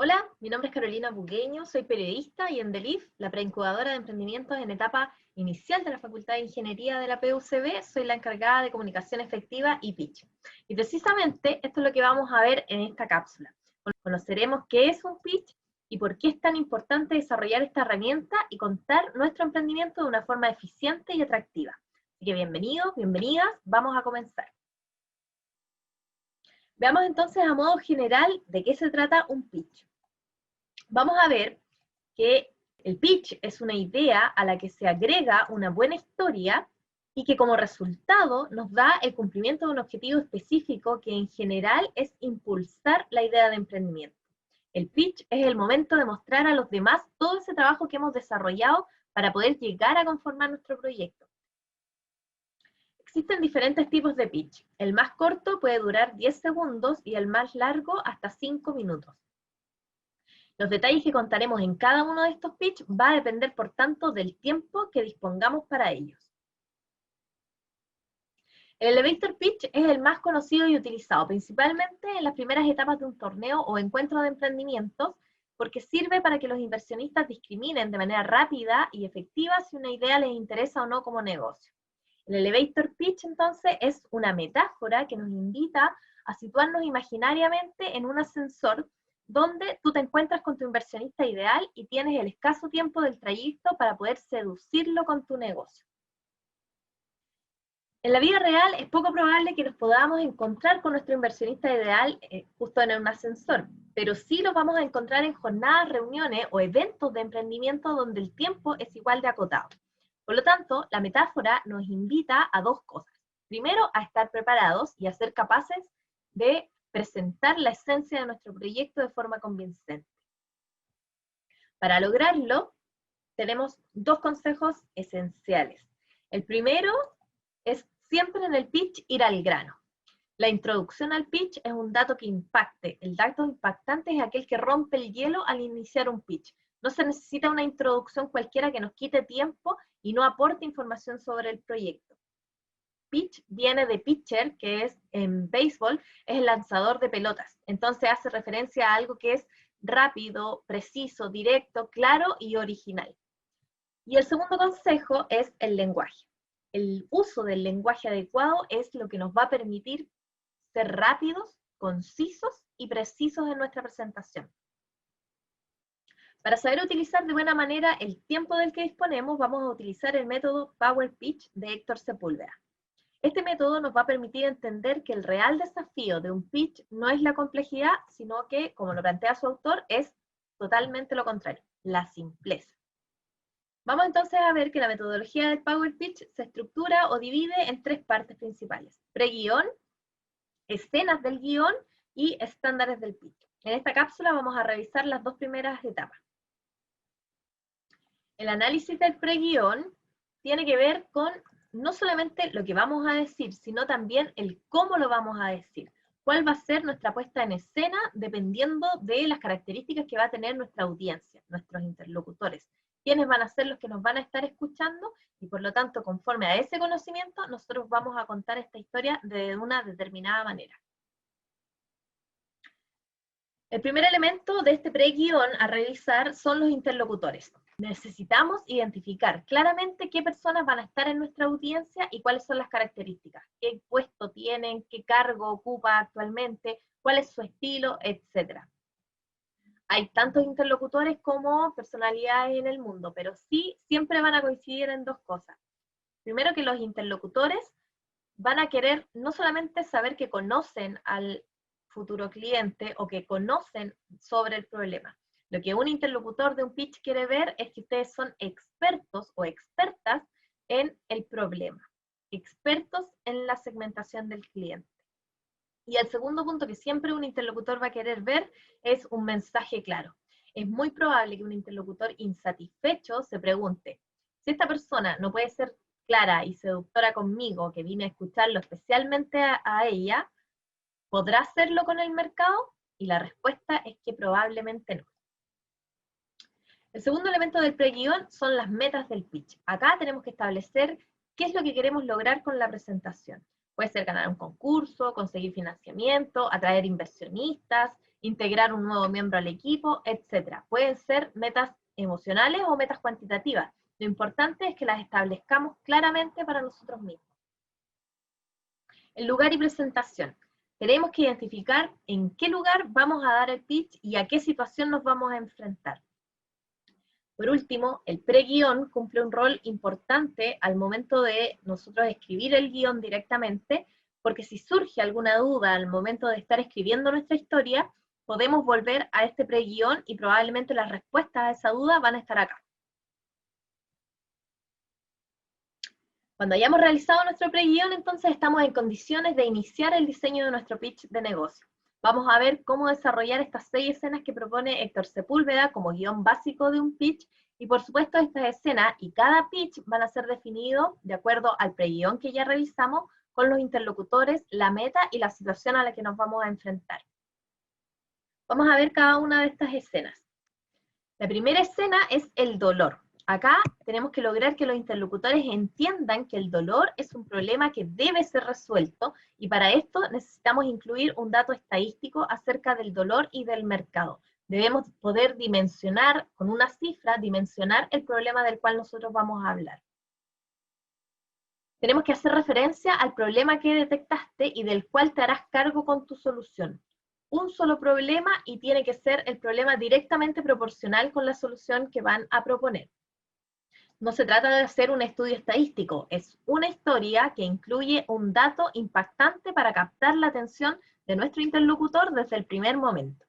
Hola, mi nombre es Carolina Bugueño, soy periodista y en DELIF, la preincubadora de emprendimientos en etapa inicial de la Facultad de Ingeniería de la PUCB, soy la encargada de comunicación efectiva y pitch. Y precisamente esto es lo que vamos a ver en esta cápsula. Conoceremos qué es un pitch y por qué es tan importante desarrollar esta herramienta y contar nuestro emprendimiento de una forma eficiente y atractiva. Así que bienvenidos, bienvenidas, vamos a comenzar. Veamos entonces a modo general de qué se trata un pitch. Vamos a ver que el pitch es una idea a la que se agrega una buena historia y que como resultado nos da el cumplimiento de un objetivo específico que en general es impulsar la idea de emprendimiento. El pitch es el momento de mostrar a los demás todo ese trabajo que hemos desarrollado para poder llegar a conformar nuestro proyecto. Existen diferentes tipos de pitch. El más corto puede durar 10 segundos y el más largo hasta 5 minutos. Los detalles que contaremos en cada uno de estos pitch va a depender, por tanto, del tiempo que dispongamos para ellos. El elevator pitch es el más conocido y utilizado, principalmente en las primeras etapas de un torneo o encuentro de emprendimientos, porque sirve para que los inversionistas discriminen de manera rápida y efectiva si una idea les interesa o no como negocio. El elevator pitch, entonces, es una metáfora que nos invita a situarnos imaginariamente en un ascensor donde tú te encuentras con tu inversionista ideal y tienes el escaso tiempo del trayecto para poder seducirlo con tu negocio. En la vida real es poco probable que nos podamos encontrar con nuestro inversionista ideal justo en un ascensor, pero sí los vamos a encontrar en jornadas, reuniones o eventos de emprendimiento donde el tiempo es igual de acotado. Por lo tanto, la metáfora nos invita a dos cosas. Primero, a estar preparados y a ser capaces de presentar la esencia de nuestro proyecto de forma convincente. Para lograrlo, tenemos dos consejos esenciales. El primero es siempre en el pitch ir al grano. La introducción al pitch es un dato que impacte. El dato impactante es aquel que rompe el hielo al iniciar un pitch. No se necesita una introducción cualquiera que nos quite tiempo y no aporte información sobre el proyecto. Pitch viene de pitcher, que es en béisbol, es el lanzador de pelotas. Entonces hace referencia a algo que es rápido, preciso, directo, claro y original. Y el segundo consejo es el lenguaje. El uso del lenguaje adecuado es lo que nos va a permitir ser rápidos, concisos y precisos en nuestra presentación. Para saber utilizar de buena manera el tiempo del que disponemos, vamos a utilizar el método Power Pitch de Héctor Sepúlveda. Este método nos va a permitir entender que el real desafío de un pitch no es la complejidad, sino que, como lo plantea su autor, es totalmente lo contrario, la simpleza. Vamos entonces a ver que la metodología del Power Pitch se estructura o divide en tres partes principales: pre-guión, escenas del guión y estándares del pitch. En esta cápsula vamos a revisar las dos primeras etapas. El análisis del pre-guión tiene que ver con no solamente lo que vamos a decir, sino también el cómo lo vamos a decir. ¿Cuál va a ser nuestra puesta en escena dependiendo de las características que va a tener nuestra audiencia, nuestros interlocutores? ¿Quiénes van a ser los que nos van a estar escuchando? Y por lo tanto, conforme a ese conocimiento, nosotros vamos a contar esta historia de una determinada manera. El primer elemento de este pre-guión a revisar son los interlocutores. Necesitamos identificar claramente qué personas van a estar en nuestra audiencia y cuáles son las características, qué puesto tienen, qué cargo ocupa actualmente, cuál es su estilo, etc. Hay tantos interlocutores como personalidades en el mundo, pero sí siempre van a coincidir en dos cosas. Primero, que los interlocutores van a querer no solamente saber que conocen al futuro cliente o que conocen sobre el problema. Lo que un interlocutor de un pitch quiere ver es que ustedes son expertos o expertas en el problema, expertos en la segmentación del cliente. Y el segundo punto que siempre un interlocutor va a querer ver es un mensaje claro. Es muy probable que un interlocutor insatisfecho se pregunte, si esta persona no puede ser clara y seductora conmigo, que vine a escucharlo especialmente a ella, ¿podrá hacerlo con el mercado? Y la respuesta es que probablemente no. El segundo elemento del pre-guión son las metas del pitch. Acá tenemos que establecer qué es lo que queremos lograr con la presentación. Puede ser ganar un concurso, conseguir financiamiento, atraer inversionistas, integrar un nuevo miembro al equipo, etc. Pueden ser metas emocionales o metas cuantitativas. Lo importante es que las establezcamos claramente para nosotros mismos. El lugar y presentación. Tenemos que identificar en qué lugar vamos a dar el pitch y a qué situación nos vamos a enfrentar. Por último, el pre-guión cumple un rol importante al momento de nosotros escribir el guión directamente, porque si surge alguna duda al momento de estar escribiendo nuestra historia, podemos volver a este pre-guión y probablemente las respuestas a esa duda van a estar acá. Cuando hayamos realizado nuestro pre-guión, entonces estamos en condiciones de iniciar el diseño de nuestro pitch de negocio. Vamos a ver cómo desarrollar estas 6 escenas que propone Héctor Sepúlveda como guión básico de un pitch, y por supuesto estas escenas y cada pitch van a ser definidos de acuerdo al pre-guión que ya revisamos, con los interlocutores, la meta y la situación a la que nos vamos a enfrentar. Vamos a ver cada una de estas escenas. La primera escena es el dolor. Acá tenemos que lograr que los interlocutores entiendan que el dolor es un problema que debe ser resuelto, y para esto necesitamos incluir un dato estadístico acerca del dolor y del mercado. Debemos poder dimensionar, con una cifra, dimensionar el problema del cual nosotros vamos a hablar. Tenemos que hacer referencia al problema que detectaste y del cual te harás cargo con tu solución. Un solo problema, y tiene que ser el problema directamente proporcional con la solución que van a proponer. No se trata de hacer un estudio estadístico, es una historia que incluye un dato impactante para captar la atención de nuestro interlocutor desde el primer momento.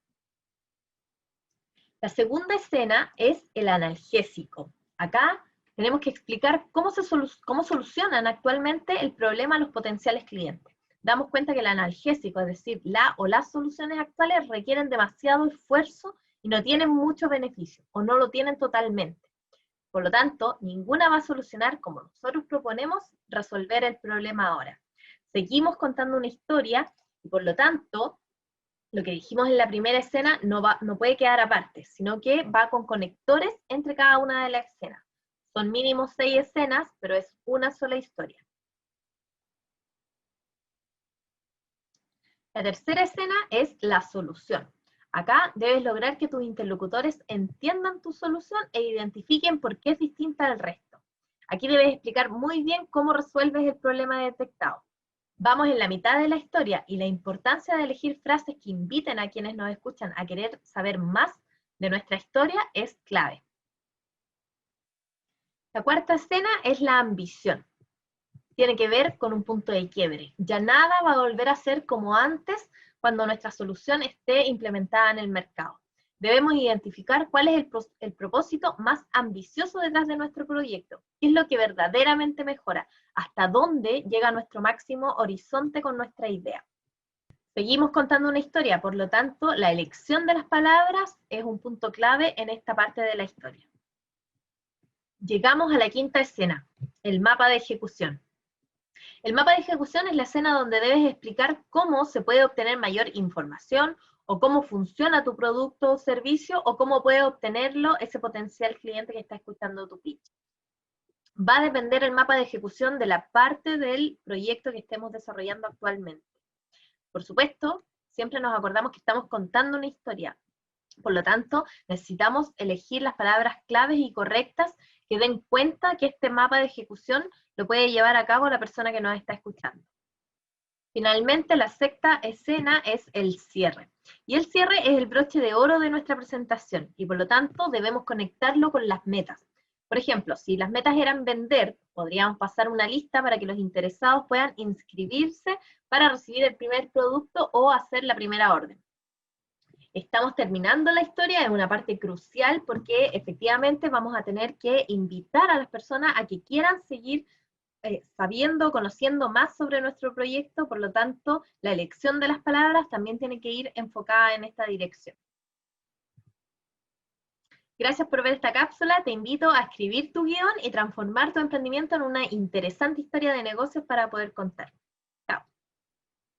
La segunda escena es el analgésico. Acá tenemos que explicar cómo solucionan actualmente el problema a los potenciales clientes. Damos cuenta que el analgésico, es decir, la o las soluciones actuales, requieren demasiado esfuerzo y no tienen mucho beneficio, o no lo tienen totalmente. Por lo tanto, ninguna va a solucionar, como nosotros proponemos, resolver el problema ahora. Seguimos contando una historia y, por lo tanto, lo que dijimos en la primera escena no puede quedar aparte, sino que va con conectores entre cada una de las escenas. Son mínimo 6 escenas, pero es una sola historia. La tercera escena es la solución. Acá debes lograr que tus interlocutores entiendan tu solución e identifiquen por qué es distinta al resto. Aquí debes explicar muy bien cómo resuelves el problema detectado. Vamos en la mitad de la historia y la importancia de elegir frases que inviten a quienes nos escuchan a querer saber más de nuestra historia es clave. La cuarta escena es la ambición. Tiene que ver con un punto de quiebre. Ya nada va a volver a ser como antes cuando nuestra solución esté implementada en el mercado. Debemos identificar cuál es el propósito más ambicioso detrás de nuestro proyecto, qué es lo que verdaderamente mejora, hasta dónde llega nuestro máximo horizonte con nuestra idea. Seguimos contando una historia, por lo tanto, la elección de las palabras es un punto clave en esta parte de la historia. Llegamos a la quinta escena, el mapa de ejecución. El mapa de ejecución es la escena donde debes explicar cómo se puede obtener mayor información, o cómo funciona tu producto o servicio, o cómo puede obtenerlo ese potencial cliente que está escuchando tu pitch. Va a depender el mapa de ejecución de la parte del proyecto que estemos desarrollando actualmente. Por supuesto, siempre nos acordamos que estamos contando una historia. Por lo tanto, necesitamos elegir las palabras claves y correctas que den cuenta que este mapa de ejecución lo puede llevar a cabo la persona que nos está escuchando. Finalmente, la sexta escena es el cierre. Y el cierre es el broche de oro de nuestra presentación, y por lo tanto debemos conectarlo con las metas. Por ejemplo, si las metas eran vender, podríamos pasar una lista para que los interesados puedan inscribirse para recibir el primer producto o hacer la primera orden. Estamos terminando la historia en una parte crucial, porque efectivamente vamos a tener que invitar a las personas a que quieran seguir sabiendo, conociendo más sobre nuestro proyecto. Por lo tanto, la elección de las palabras también tiene que ir enfocada en esta dirección. Gracias por ver esta cápsula. Te invito a escribir tu guión y transformar tu emprendimiento en una interesante historia de negocios para poder contar.